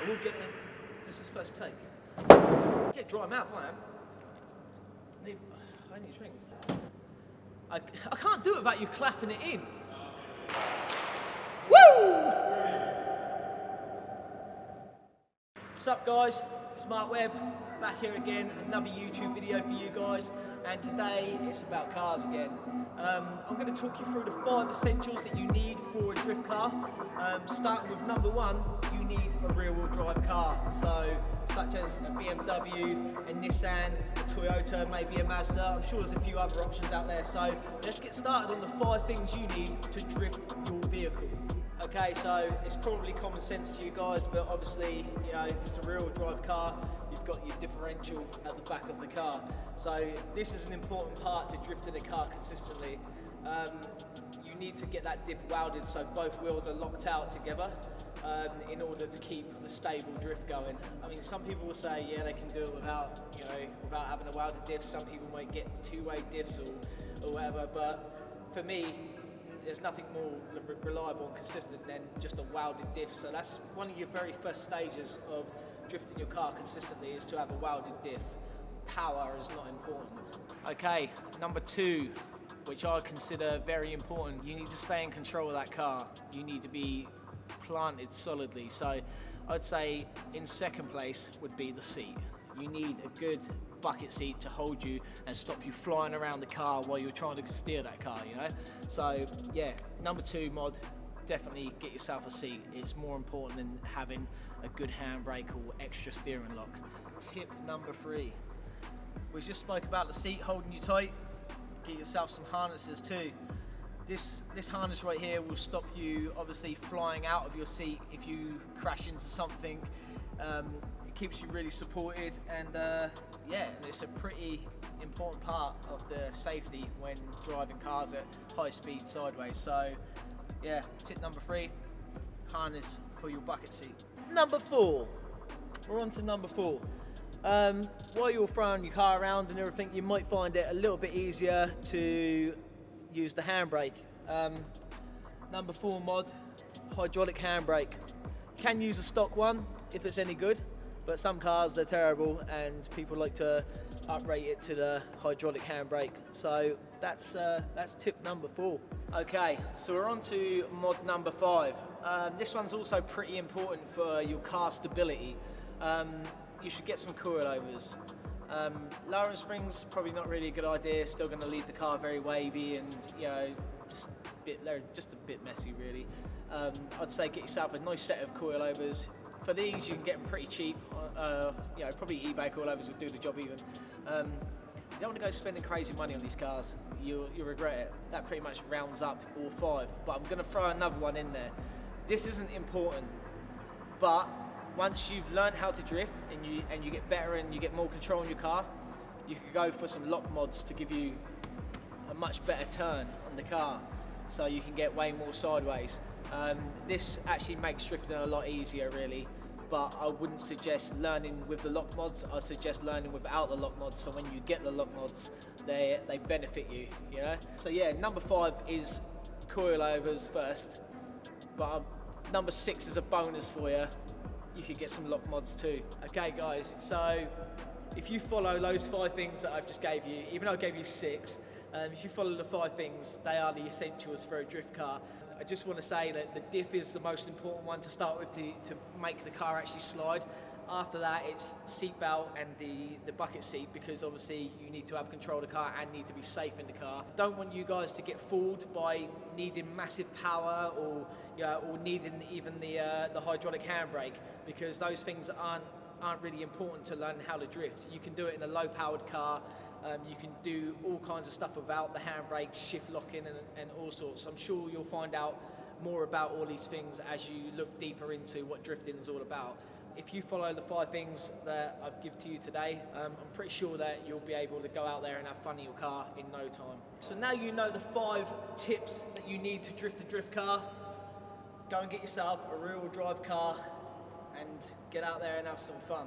We'll get this is first take. Get dry mouth, I am. I need a drink. I can't do it without you clapping it in. Woo! What's up, guys? It's Webb, back here again, another YouTube video for you guys, and today it's about cars again. I'm going to talk you through the 5 essentials that you need for a drift car. Starting with number 1, you need a rear-wheel drive car, so such as a BMW, a Nissan, a Toyota, maybe a Mazda. I'm sure there's a few other options out there, so let's get started on the 5 things you need to drift your vehicle. Okay, so it's probably common sense to you guys, but obviously, you know, if it's a rear-wheel drive car, you've got your differential at the back of the car. So this is an important part to drifting a car consistently. You need to get that diff welded so both wheels are locked out together in order to keep a stable drift going. I mean, some people will say, yeah, they can do it without, you know, without having a welded diff. Some people might get two-way diffs or whatever, but for me, there's nothing more reliable and consistent than just a welded diff. So that's one of your very first stages of drifting your car consistently, is to have a welded diff. Power is not important. Okay, number 2, which I consider very important, you need to stay in control of that car. You need to be planted solidly. So I'd say in second place would be the seat. You need a good bucket seat to hold you and stop you flying around the car while you're trying to steer that car, you know? So yeah, number 2 mod, definitely get yourself a seat. It's more important than having a good handbrake or extra steering lock. Tip number 3, we just spoke about the seat holding you tight. Get yourself some harnesses too. This harness right here will stop you obviously flying out of your seat if you crash into something. It keeps you really supported, and yeah, it's a pretty important part of the safety when driving cars at high speed sideways. So yeah, tip number 3, harness for your bucket seat. Number 4, we're on to number 4. While you're throwing your car around and everything, you might find it a little bit easier to use the handbrake. Number 4 mod, hydraulic handbrake. Can use a stock one if it's any good, but some cars, they're terrible and people like to uprate it to the hydraulic handbrake. So that's tip number 4. Okay, so we're on to mod number 5. This one's also pretty important for your car stability. You should get some coilovers. Lowering springs, probably not really a good idea. Still going to leave the car very wavy and, you know, just a bit messy really. I'd say get yourself a nice set of coilovers. For these, you can get them pretty cheap. You know, probably eBay coilovers would do the job even. You don't want to go spending crazy money on these cars. You'll regret it. That pretty much rounds up all 5. But I'm going to throw another one in there. This isn't important, but once you've learned how to drift and you get better and you get more control in your car, you can go for some lock mods to give you a much better turn on the car, so you can get way more sideways. This actually makes drifting a lot easier really, but I wouldn't suggest learning with the lock mods. I suggest learning without the lock mods, so when you get the lock mods, they benefit you, you know? So yeah, number 5 is coilovers first, but number 6 is a bonus for you. You could get some lock mods too. Okay guys, so if you follow those 5 things that I've just gave you, even though I gave you 6, if you follow the 5 things, they are the essentials for a drift car. I just want to say that the diff is the most important one to start with to make the car actually slide. After that, it's seatbelt and the bucket seat, because obviously you need to have control of the car and need to be safe in the car. Don't want you guys to get fooled by needing massive power or, you know, or needing even the hydraulic handbrake, because those things aren't really important to learn how to drift. You can do it in a low-powered car. You can do all kinds of stuff without the handbrake, shift locking and all sorts. I'm sure you'll find out more about all these things as you look deeper into what drifting is all about. If you follow the 5 things that I've given to you today, I'm pretty sure that you'll be able to go out there and have fun in your car in no time. So now you know the 5 tips that you need to drift a drift car. Go and get yourself a rear-wheel drive car and get out there and have some fun.